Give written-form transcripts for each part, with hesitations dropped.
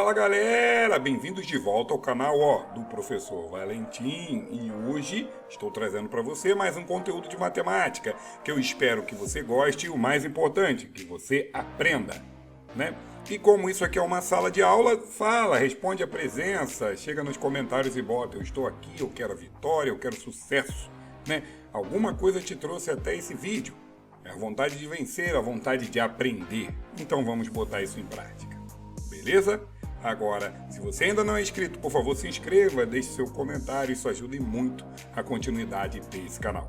Fala galera, bem-vindos de volta ao canal do Professor Valentim e hoje estou trazendo para você mais um conteúdo de matemática que eu espero que você goste e o mais importante, que você aprenda, né? E como isso aqui é uma sala de aula, fala, responde a presença, chega nos comentários e bota, eu estou aqui, eu quero a vitória, eu quero sucesso, né? Alguma coisa te trouxe até esse vídeo, é a vontade de vencer, a vontade de aprender, então vamos botar isso em prática. Beleza? Agora, se você ainda não é inscrito, por favor se inscreva, deixe seu comentário, isso ajuda muito a continuidade desse canal.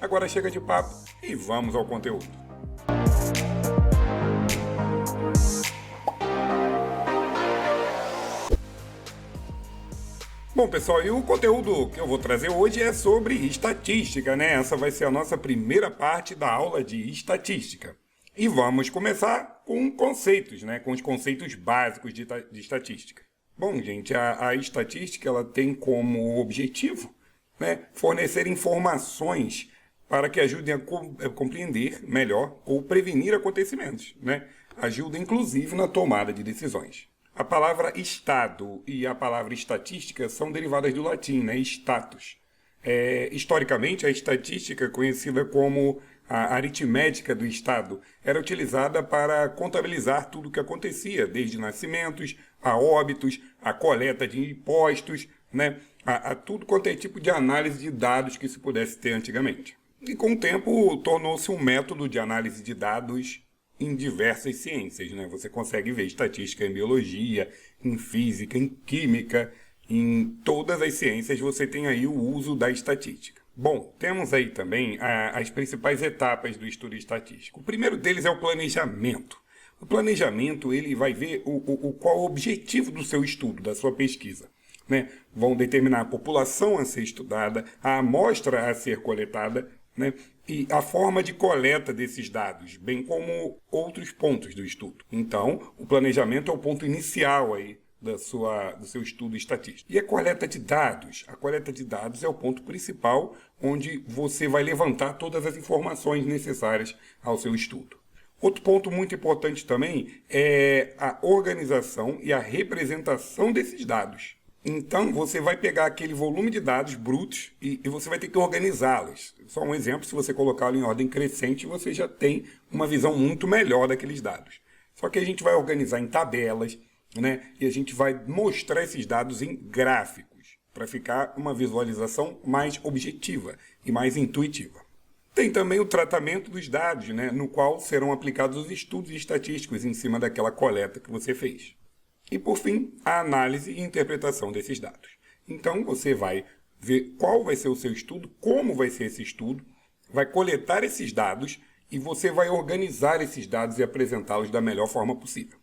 Agora chega de papo e vamos ao conteúdo. Bom pessoal, e o conteúdo que eu vou trazer hoje é sobre estatística, né? Essa vai ser a nossa primeira parte da aula de estatística. E vamos começar com conceitos, né? Com os conceitos básicos de estatística. Bom, gente, a estatística ela tem como objetivo, né, fornecer informações para que ajudem a compreender melhor ou prevenir acontecimentos, né? Ajuda inclusive na tomada de decisões. A palavra estado e a palavra estatística são derivadas do latim, né? Status. Historicamente, a estatística, conhecida como a aritmética do Estado, era utilizada para contabilizar tudo o que acontecia, desde nascimentos, a óbitos, a coleta de impostos, né? a tudo quanto é tipo de análise de dados que se pudesse ter antigamente. E com o tempo tornou-se um método de análise de dados em diversas ciências, né? Você consegue ver estatística em biologia, em física, em química, em todas as ciências você tem aí o uso da estatística. Bom, temos aí também as principais etapas do estudo estatístico. O primeiro deles é o planejamento. O planejamento ele vai ver qual o objetivo do seu estudo, da sua pesquisa, né? Vão determinar a população a ser estudada, a amostra a ser coletada, né? E a forma de coleta desses dados, bem como outros pontos do estudo. Então, o planejamento é o ponto inicial aí do seu estudo estatístico. E a coleta de dados? A coleta de dados é o ponto principal onde você vai levantar todas as informações necessárias ao seu estudo. Outro ponto muito importante também é a organização e a representação desses dados. Então, você vai pegar aquele volume de dados brutos e você vai ter que organizá-los. Só um exemplo, se você colocá-lo em ordem crescente, você já tem uma visão muito melhor daqueles dados. Só que a gente vai organizar em tabelas, né? E a gente vai mostrar esses dados em gráficos, para ficar uma visualização mais objetiva e mais intuitiva. Tem também o tratamento dos dados, né? No qual serão aplicados os estudos estatísticos em cima daquela coleta que você fez. E, por fim, a análise e interpretação desses dados. Então, você vai ver qual vai ser o seu estudo, como vai ser esse estudo, vai coletar esses dados e você vai organizar esses dados e apresentá-los da melhor forma possível.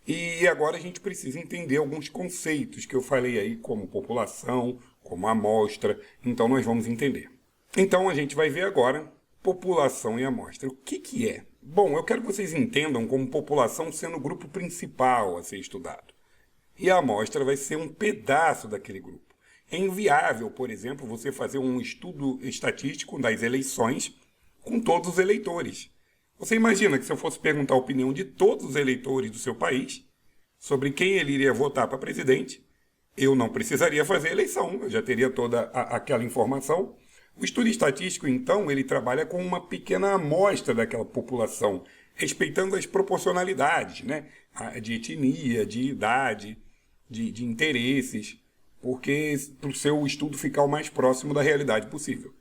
E agora a gente precisa entender alguns conceitos que eu falei aí, como população, como amostra, então nós vamos entender. Então a gente vai ver agora população e amostra. O que é? Bom, eu quero que vocês entendam como população sendo o grupo principal a ser estudado. E a amostra vai ser um pedaço daquele grupo. É inviável, por exemplo, você fazer um estudo estatístico das eleições com todos os eleitores. Você imagina que se eu fosse perguntar a opinião de todos os eleitores do seu país sobre quem ele iria votar para presidente, eu não precisaria fazer eleição, eu já teria toda aquela informação. O estudo estatístico, então, ele trabalha com uma pequena amostra daquela população, respeitando as proporcionalidades, né? De etnia, de idade, de interesses, porque para o seu estudo ficar o mais próximo da realidade possível.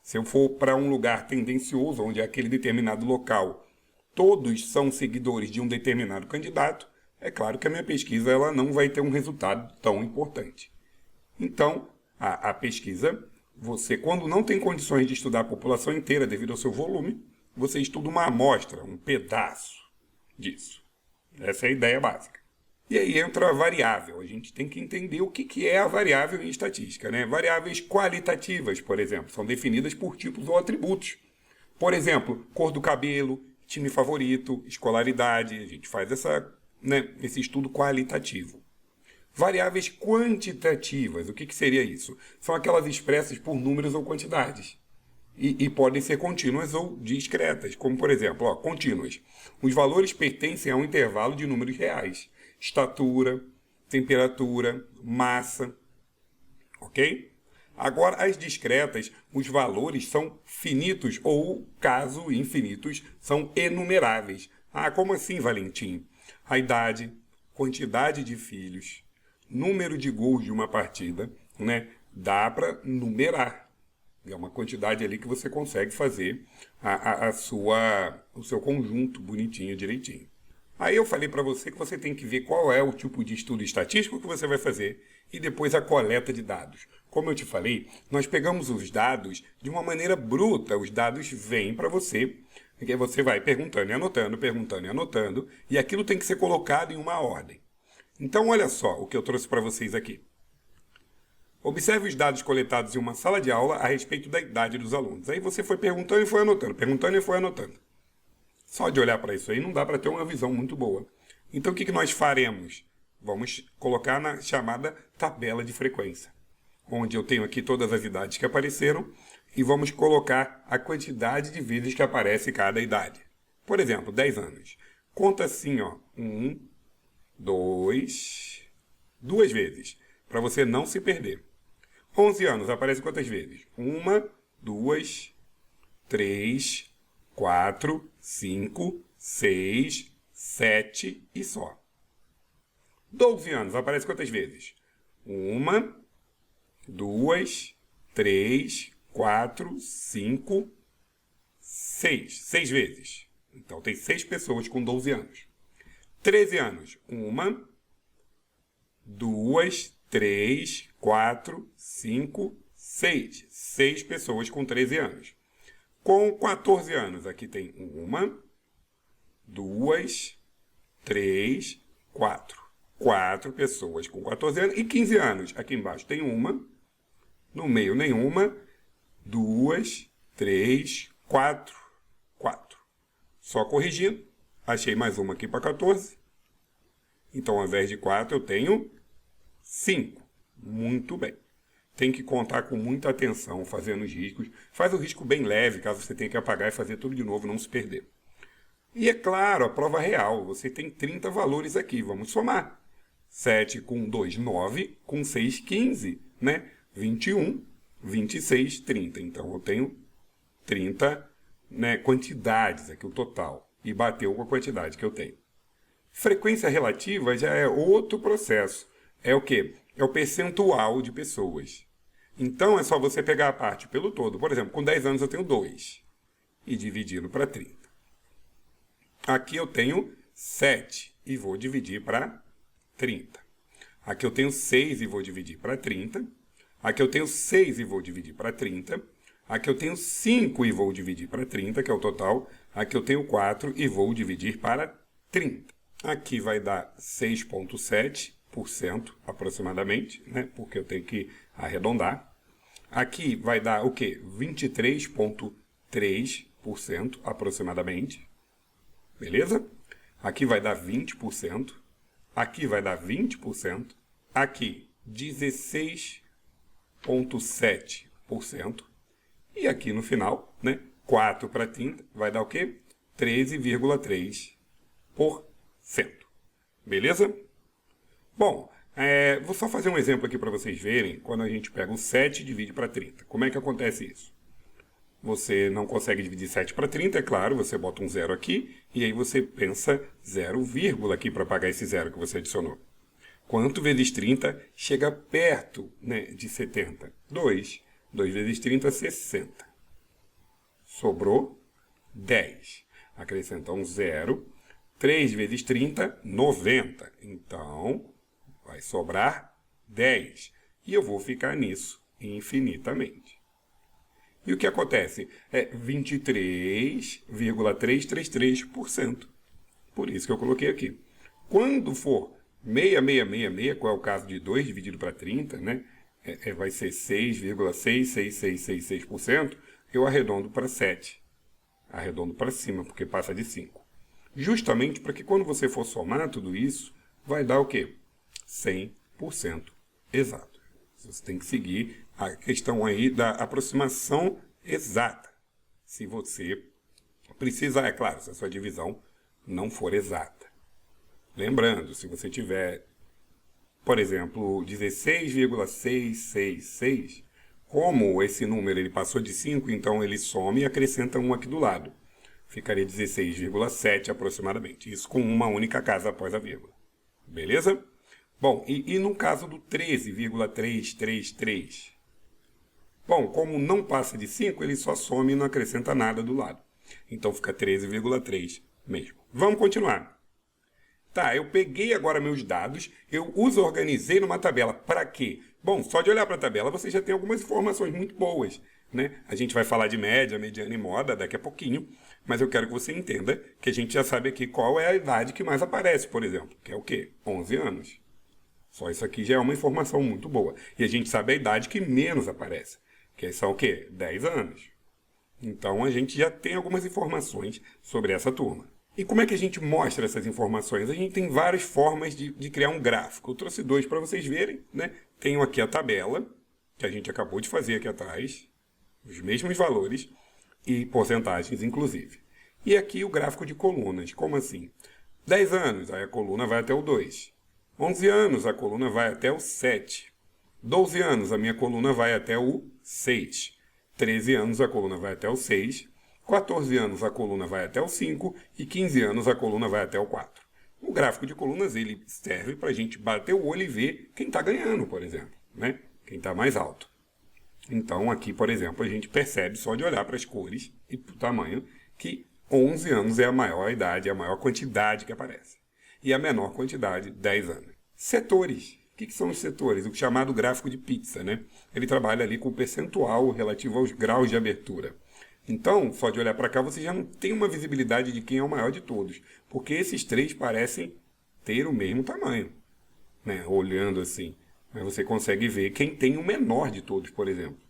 Se eu for para um lugar tendencioso, onde é aquele determinado local, todos são seguidores de um determinado candidato, é claro que a minha pesquisa ela não vai ter um resultado tão importante. Então, a pesquisa, você, quando não tem condições de estudar a população inteira devido ao seu volume, você estuda uma amostra, um pedaço disso. Essa é a ideia básica. E aí entra a variável. A gente tem que entender o que é a variável em estatística, né? Variáveis qualitativas, por exemplo, são definidas por tipos ou atributos. Por exemplo, cor do cabelo, time favorito, escolaridade. A gente faz esse estudo qualitativo. Variáveis quantitativas, o que seria isso? São aquelas expressas por números ou quantidades. E podem ser contínuas ou discretas, como por exemplo, contínuas. Os valores pertencem a um intervalo de números reais. Estatura, temperatura, massa, ok? Agora, as discretas, os valores são finitos ou, caso infinitos, são enumeráveis. Ah, como assim, Valentim? A idade, quantidade de filhos, número de gols de uma partida, né? Dá para numerar. É uma quantidade ali que você consegue fazer o seu conjunto bonitinho, direitinho. Aí eu falei para você que você tem que ver qual é o tipo de estudo estatístico que você vai fazer e depois a coleta de dados. Como eu te falei, nós pegamos os dados de uma maneira bruta. Os dados vêm para você, e aí você vai perguntando e anotando, e aquilo tem que ser colocado em uma ordem. Então, olha só o que eu trouxe para vocês aqui. Observe os dados coletados em uma sala de aula a respeito da idade dos alunos. Aí você foi perguntando e foi anotando, perguntando e foi anotando. Só de olhar para isso aí não dá para ter uma visão muito boa. Então, o que nós faremos? Vamos colocar na chamada tabela de frequência, onde eu tenho aqui todas as idades que apareceram e vamos colocar a quantidade de vezes que aparece cada idade. Por exemplo, 10 anos. Conta assim, ó, 1, 2, duas vezes, para você não se perder. 11 anos, aparece quantas vezes? 1, 2, 3, 4, 5, 6, 7 e só. 12 anos, aparece quantas vezes? 1, 2, 3, 4, 5, 6. 6 vezes. Então, tem 6 pessoas com 12 anos. 13 anos. 1, 2, 3, 4, 5, 6. 6 pessoas com 13 anos. Com 14 anos, aqui tem 1, 2, 3, 4. 4 pessoas com 14 anos. E 15 anos, aqui embaixo tem 1, no meio nenhuma, 2, 3, 4. 4. Só corrigindo, achei mais uma aqui para 14. Então, ao invés de 4, eu tenho 5. Muito bem. Tem que contar com muita atenção, fazendo os riscos. Faz o risco bem leve, caso você tenha que apagar e fazer tudo de novo, não se perder. E é claro, a prova real. Você tem 30 valores aqui. Vamos somar. 7 com 2, 9. Com 6, 15. Né? 21, 26, 30. Então, eu tenho 30, né, quantidades aqui, o total. E bateu com a quantidade que eu tenho. Frequência relativa já é outro processo. É o quê? É o percentual de pessoas. Então, é só você pegar a parte pelo todo. Por exemplo, com 10 anos eu tenho 2. E dividi-lo para 30. Aqui eu tenho 7. E vou dividir para 30. Aqui eu tenho 6 e vou dividir para 30. Aqui eu tenho 6 e vou dividir para 30. Aqui eu tenho 5 e vou dividir para 30, que é o total. Aqui eu tenho 4 e vou dividir para 30. Aqui vai dar 6,7% aproximadamente, né? Porque eu tenho que arredondar. Aqui vai dar o quê? 23,3% aproximadamente. Beleza? Aqui vai dar 20%. Aqui vai dar 20%. Aqui, 16,7%. E aqui no final, né? 4 para 30 vai dar o quê? 13,3%. Beleza? Bom, vou só fazer um exemplo aqui para vocês verem quando a gente pega o 7 e divide para 30. Como é que acontece isso? Você não consegue dividir 7 para 30, é claro, você bota um zero aqui e aí você pensa 0, aqui para pagar esse zero que você adicionou. Quanto vezes 30 chega perto, né, de 70? 2. 2 vezes 30, 60. Sobrou 10. Acrescenta um zero. 3 vezes 30, 90. Então, vai sobrar 10. E eu vou ficar nisso infinitamente. E o que acontece? É 23,333%. Por isso que eu coloquei aqui. Quando for 6666, qual é o caso de 2 dividido para 30, né? Vai ser 6,66666%. Eu arredondo para 7. Arredondo para cima, porque passa de 5. Justamente para que quando você for somar tudo isso, vai dar o quê? 100% exato. Você tem que seguir a questão aí da aproximação exata. Se você precisar, é claro, se a sua divisão não for exata. Lembrando, se você tiver por exemplo, 16,666, como esse número ele passou de 5, então ele some e acrescenta 1 aqui do lado. Ficaria 16,7 aproximadamente. Isso com uma única casa após a vírgula. Beleza? Bom, e no caso do 13,333? Bom, como não passa de 5, ele só some e não acrescenta nada do lado. Então fica 13,3 mesmo. Vamos continuar. Tá, eu peguei agora meus dados, eu os organizei numa tabela. Para quê? Bom, só de olhar para a tabela você já tem algumas informações muito boas, né? A gente vai falar de média, mediana e moda daqui a pouquinho, mas eu quero que você entenda que a gente já sabe aqui qual é a idade que mais aparece, por exemplo, que é o quê? 11 anos. Só isso aqui já é uma informação muito boa. E a gente sabe a idade que menos aparece, que são o quê? 10 anos. Então a gente já tem algumas informações sobre essa turma. E como é que a gente mostra essas informações? A gente tem várias formas de criar um gráfico. Eu trouxe 2 para vocês verem, né? Tenho aqui a tabela, que a gente acabou de fazer aqui atrás, os mesmos valores e porcentagens, inclusive. E aqui o gráfico de colunas. Como assim? 10 anos, aí a coluna vai até o 2. 11 anos, a coluna vai até o 7. 12 anos, a minha coluna vai até o 6. 13 anos, a coluna vai até o 6. 14 anos, a coluna vai até o 5. E 15 anos, a coluna vai até o 4. O gráfico de colunas ele serve para a gente bater o olho e ver quem está ganhando, por exemplo, né? Quem está mais alto. Então, aqui, por exemplo, a gente percebe só de olhar para as cores e para o tamanho que 11 anos é a maior idade, a maior quantidade que aparece. E a menor quantidade, 10 anos. Setores. O que são os setores? O chamado gráfico de pizza, né? Ele trabalha ali com o percentual relativo aos graus de abertura. Então, só de olhar para cá, você já não tem uma visibilidade de quem é o maior de todos. Porque esses 3 parecem ter o mesmo tamanho, né? Olhando assim. Mas você consegue ver quem tem o menor de todos, por exemplo,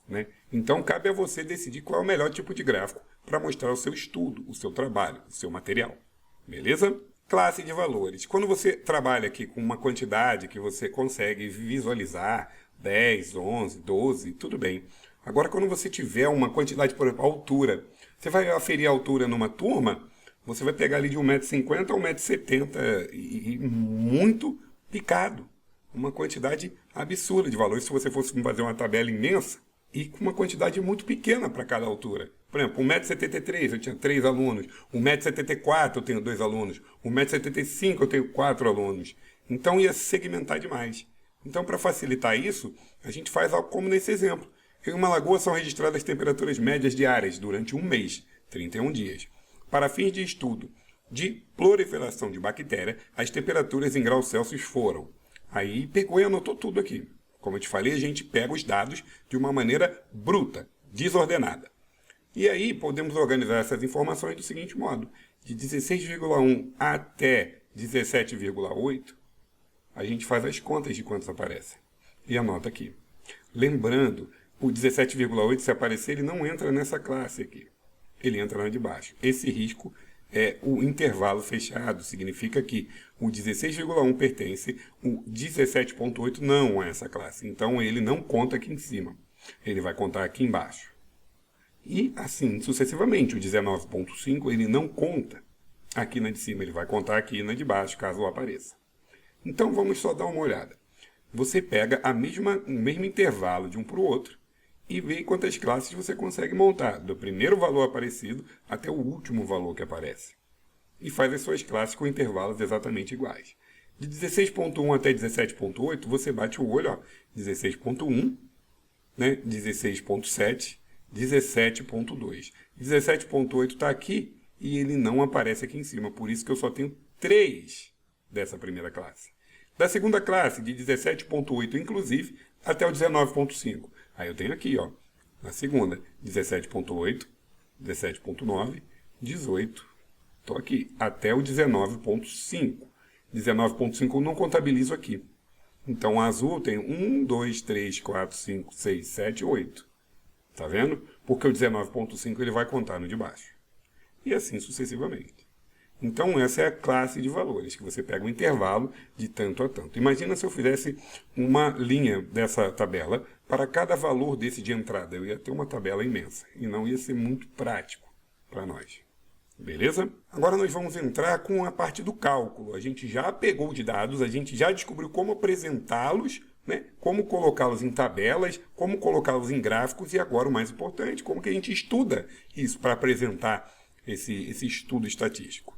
né? Então, cabe a você decidir qual é o melhor tipo de gráfico para mostrar o seu estudo, o seu trabalho, o seu material. Beleza? Classe de valores. Quando você trabalha aqui com uma quantidade que você consegue visualizar, 10, 11, 12, tudo bem. Agora, quando você tiver uma quantidade, por exemplo, altura, você vai aferir a altura numa turma, você vai pegar ali de 1,50 m a 1,70 m e muito picado. Uma quantidade absurda de valores se você fosse fazer uma tabela imensa e com uma quantidade muito pequena para cada altura. Por exemplo, 1,73 m eu tinha 3 alunos, 1,74 m eu tenho 2 alunos, 1,75 m eu tenho 4 alunos. Então ia segmentar demais. Então, para facilitar isso, a gente faz algo como nesse exemplo. Em uma lagoa são registradas temperaturas médias diárias durante um mês, 31 dias. Para fins de estudo de proliferação de bactéria, as temperaturas em graus Celsius foram. Aí pegou e anotou tudo aqui. Como eu te falei, a gente pega os dados de uma maneira bruta, desordenada. E aí podemos organizar essas informações do seguinte modo. De 16,1 até 17,8, a gente faz as contas de quantos aparecem. E anota aqui. Lembrando, o 17,8, se aparecer, ele não entra nessa classe aqui. Ele entra na de baixo. Esse risco é o intervalo fechado. Significa que o 16,1 pertence, o 17,8 não a essa classe. Então, ele não conta aqui em cima. Ele vai contar aqui embaixo. E assim sucessivamente. O 19,5 ele não conta aqui na de cima. Ele vai contar aqui na de baixo, caso apareça. Então, vamos só dar uma olhada. Você pega o mesmo intervalo de um para o outro e vê quantas classes você consegue montar, do primeiro valor aparecido até o último valor que aparece. E faz as suas classes com intervalos exatamente iguais. De 16,1 até 17,8, você bate o olho, ó, 16,1, né, 16,7, 17,2. 17,8 está aqui e ele não aparece aqui em cima, por isso que eu só tenho 3 dessa primeira classe. Da segunda classe, de 17,8 inclusive, até o 19,5. Aí eu tenho aqui, ó, na segunda, 17,8, 17,9, 18. Estou aqui, até o 19,5. 19,5 eu não contabilizo aqui. Então, o azul tem 1, 2, 3, 4, 5, 6, 7, 8. Tá vendo? Porque o 19,5 ele vai contar no de baixo. E assim sucessivamente. Então, essa é a classe de valores, que você pega um intervalo de tanto a tanto. Imagina se eu fizesse uma linha dessa tabela para cada valor desse de entrada. Eu ia ter uma tabela imensa e não ia ser muito prático para nós. Beleza? Agora nós vamos entrar com a parte do cálculo. A gente já pegou de dados, a gente já descobriu como apresentá-los, né? Como colocá-los em tabelas, como colocá-los em gráficos e agora o mais importante, como que a gente estuda isso para apresentar esse estudo estatístico.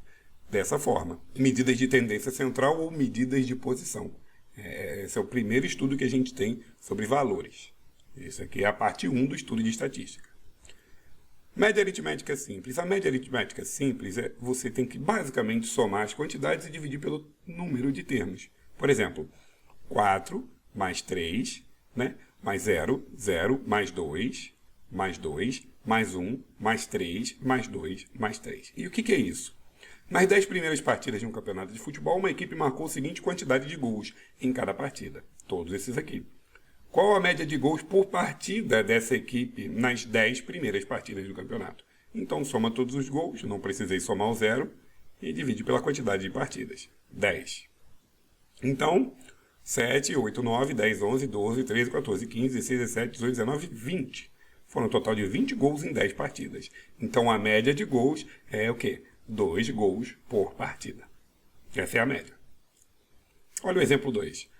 Dessa forma, medidas de tendência central ou medidas de posição. Esse é o primeiro estudo que a gente tem sobre valores. Isso aqui é a parte 1 do estudo de estatística. Média aritmética simples. A média aritmética simples você tem que basicamente somar as quantidades e dividir pelo número de termos. Por exemplo, 4 mais 3, né? Mais 0, 0, mais 2, mais 2, mais 1, mais 3, mais 2, mais 3. E o que é isso? Nas 10 primeiras partidas de um campeonato de futebol, uma equipe marcou a seguinte quantidade de gols em cada partida. Todos esses aqui. Qual a média de gols por partida dessa equipe nas 10 primeiras partidas do campeonato? Então, soma todos os gols, não precisei somar o zero, e divide pela quantidade de partidas. 10. Então, 7, 8, 9, 10, 11, 12, 13, 14, 15, 16, 17, 18, 19, 20. Foram um total de 20 gols em 10 partidas. Então, a média de gols é o quê? 2 gols por partida. Essa é a média. Olha o exemplo 2.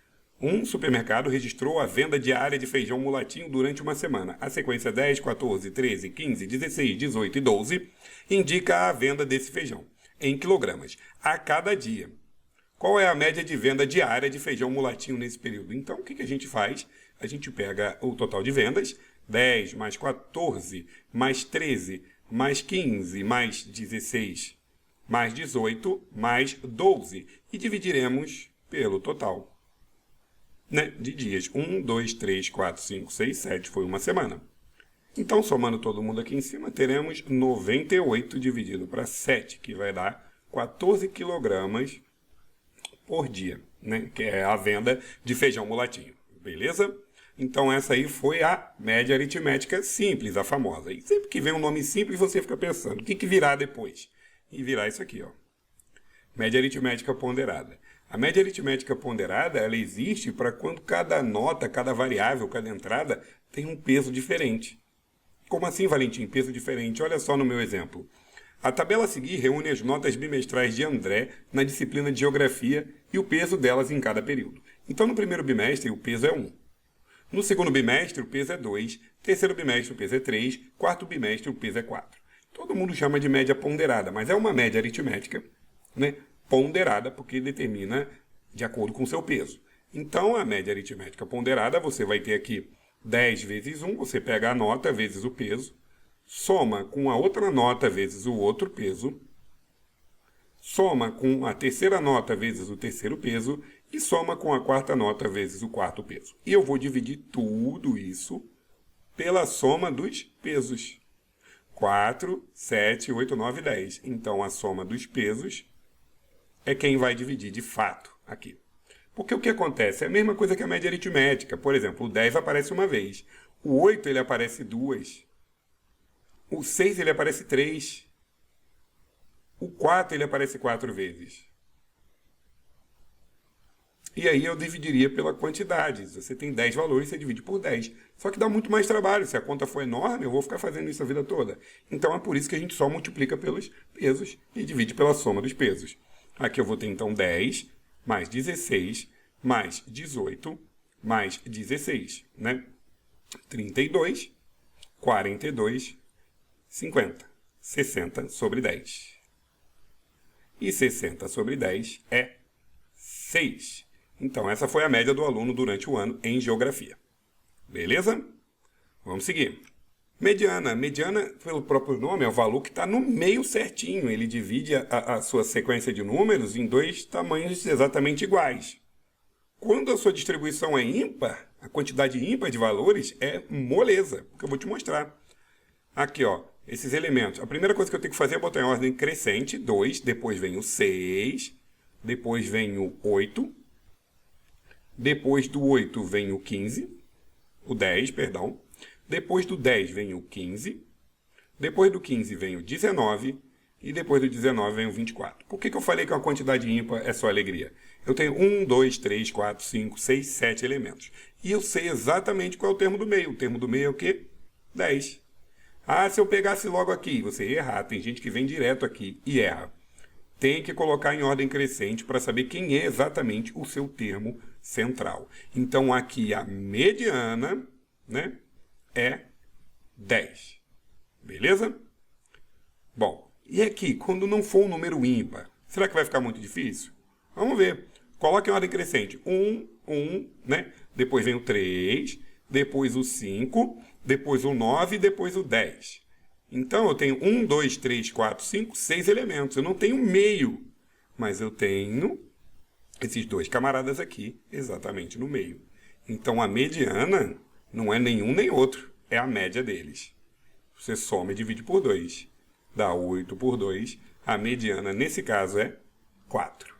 Um supermercado registrou a venda diária de feijão mulatinho durante uma semana. A sequência 10, 14, 13, 15, 16, 18 e 12 indica a venda desse feijão, em quilogramas, a cada dia. Qual é a média de venda diária de feijão mulatinho nesse período? Então, o que a gente faz? A gente pega o total de vendas, 10 mais 14, mais 13, mais 15, mais 16, mais 18, mais 12, e dividiremos pelo total. De dias. 1, 2, 3, 4, 5, 6, 7 foi uma semana. Então, somando todo mundo aqui em cima, teremos 98 dividido para 7, que vai dar 14 quilogramas por dia, né? Que é a venda de feijão mulatinho. Beleza? Então, essa aí foi a média aritmética simples, a famosa. E sempre que vem um nome simples, você fica pensando, o que virá depois? E virá isso aqui, ó. Média aritmética ponderada. A média aritmética ponderada, ela existe para quando cada nota, cada variável, cada entrada tem um peso diferente. Como assim, Valentim? Peso diferente? Olha só no meu exemplo. A tabela a seguir reúne as notas bimestrais de André na disciplina de Geografia e o peso delas em cada período. Então, no primeiro bimestre, o peso é 1. No segundo bimestre, o peso é 2. Terceiro bimestre, o peso é 3. Quarto bimestre, o peso é 4. Todo mundo chama de média ponderada, mas é uma média aritmética, né? Ponderada, porque determina de acordo com o seu peso. Então, a média aritmética ponderada, você vai ter aqui 10 vezes 1, você pega a nota vezes o peso, soma com a outra nota vezes o outro peso, soma com a terceira nota vezes o terceiro peso e soma com a quarta nota vezes o quarto peso. E eu vou dividir tudo isso pela soma dos pesos. 4, 7, 8, 9, 10. Então, a soma dos pesos é quem vai dividir de fato aqui. Porque o que acontece? É a mesma coisa que a média aritmética. Por exemplo, o 10 aparece uma vez. O 8 ele aparece 2. O 6 ele aparece 3. O 4 ele aparece 4 vezes. E aí eu dividiria pela quantidade. Se você tem 10 valores, você divide por 10. Só que dá muito mais trabalho. Se a conta for enorme, eu vou ficar fazendo isso a vida toda. Então é por isso que a gente só multiplica pelos pesos e divide pela soma dos pesos. Aqui eu vou ter, então, 10 mais 16 mais 18 mais 16, né? 32, 42, 50. 60 sobre 10. E 60 sobre 10 é 6. Então, essa foi a média do aluno durante o ano em Geografia. Beleza? Vamos seguir. Mediana. Mediana, pelo próprio nome, é o valor que está no meio certinho. Ele divide a sua sequência de números em 2 tamanhos exatamente iguais. Quando a sua distribuição é ímpar, a quantidade ímpar de valores é moleza, que eu vou te mostrar. Aqui, ó, esses elementos. A primeira coisa que eu tenho que fazer é botar em ordem crescente, 2, depois vem o 6, depois vem o 8, depois do 8 vem o 15, o 10, perdão. Depois do 10 vem o 15, depois do 15 vem o 19 e depois do 19 vem o 24. Por que eu falei que uma quantidade ímpar é só alegria? Eu tenho 1, 2, 3, 4, 5, 6, 7 elementos. E eu sei exatamente qual é o termo do meio. O termo do meio é o quê? 10. Ah, se eu pegasse logo aqui, você ia errar. Tem gente que vem direto aqui e erra. Tem que colocar em ordem crescente para saber quem é exatamente o seu termo central. Então, aqui a mediana, né, é 10. Beleza? Bom, e aqui, quando não for um número ímpar, será que vai ficar muito difícil? Vamos ver. Coloque em ordem crescente. 1, né? Depois vem o 3, depois o 5, depois o 9 e depois o 10. Então, eu tenho 1, 2, 3, 4, 5, 6 elementos. Eu não tenho meio, mas eu tenho esses dois camaradas aqui exatamente no meio. Então, a mediana não é nenhum nem outro, é a média deles. Você soma e divide por 2. Dá 8 por 2. A mediana, nesse caso, é 4.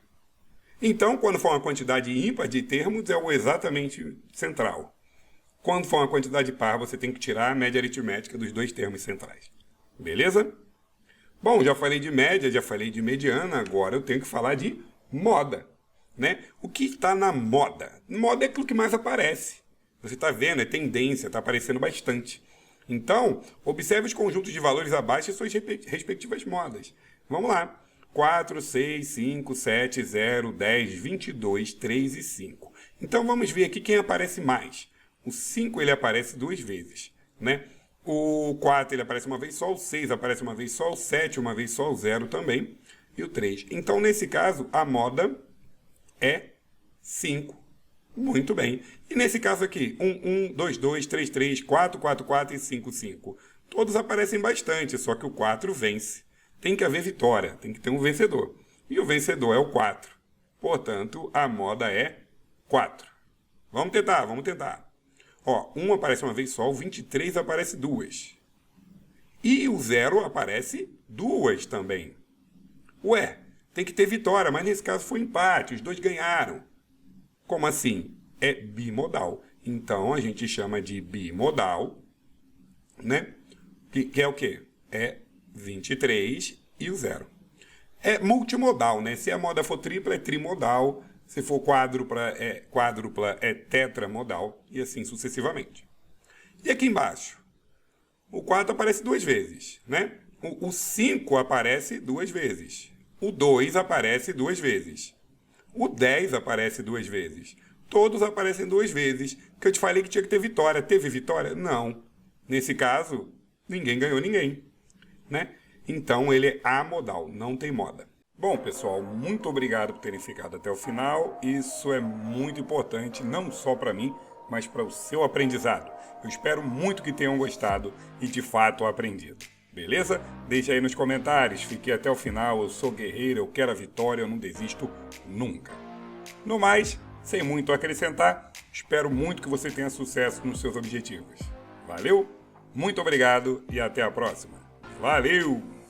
Então, quando for uma quantidade ímpar de termos, é o exatamente central. Quando for uma quantidade par, você tem que tirar a média aritmética dos dois termos centrais. Beleza? Bom, já falei de média, já falei de mediana, agora eu tenho que falar de moda. Né? O que está na moda? Moda é aquilo que mais aparece. Você está vendo, é tendência, está aparecendo bastante. Então, observe os conjuntos de valores abaixo e suas respectivas modas. Vamos lá. 4, 6, 5, 7, 0, 10, 22, 3 e 5. Então, vamos ver aqui quem aparece mais. O 5 ele aparece 2 vezes. Né? O 4 ele aparece uma vez só, o 6 aparece uma vez só, o 7 uma vez só, o 0 também. E o 3. Então, nesse caso, a moda é 5. Muito bem. E nesse caso aqui, 1, 1, 2, 2, 3, 3, 4, 4, 4 e 5, 5. Todos aparecem bastante, só que o 4 vence. Tem que haver vitória, tem que ter um vencedor. E o vencedor é o 4. Portanto, a moda é 4. Vamos tentar, vamos tentar. Ó, 1 aparece uma vez só, o 23 aparece 2. E o 0 aparece 2 também. Ué, tem que ter vitória, mas nesse caso foi empate, os dois ganharam. Como assim? É bimodal. Então, a gente chama de bimodal, né? Que é o quê? É 23 e o 0. É multimodal, né? Se a moda for tripla, é trimodal. Se for quádrupla, é tetramodal. E assim sucessivamente. E aqui embaixo? O 4 aparece 2 vezes, né? O 5 aparece 2 vezes. O 2 aparece 2 vezes. O 10 aparece 2 vezes. Todos aparecem 2 vezes. Que eu te falei que tinha que ter vitória. Teve vitória? Não. Nesse caso, ninguém ganhou ninguém. Né? Então, ele é amodal, não tem moda. Bom, pessoal, muito obrigado por terem ficado até o final. Isso é muito importante, não só para mim, mas para o seu aprendizado. Eu espero muito que tenham gostado e, de fato, aprendido. Beleza? Deixa aí nos comentários. Fiquei até o final. Eu sou guerreiro, eu quero a vitória, eu não desisto nunca. No mais, sem muito a acrescentar, espero muito que você tenha sucesso nos seus objetivos. Valeu? Muito obrigado e até a próxima. Valeu!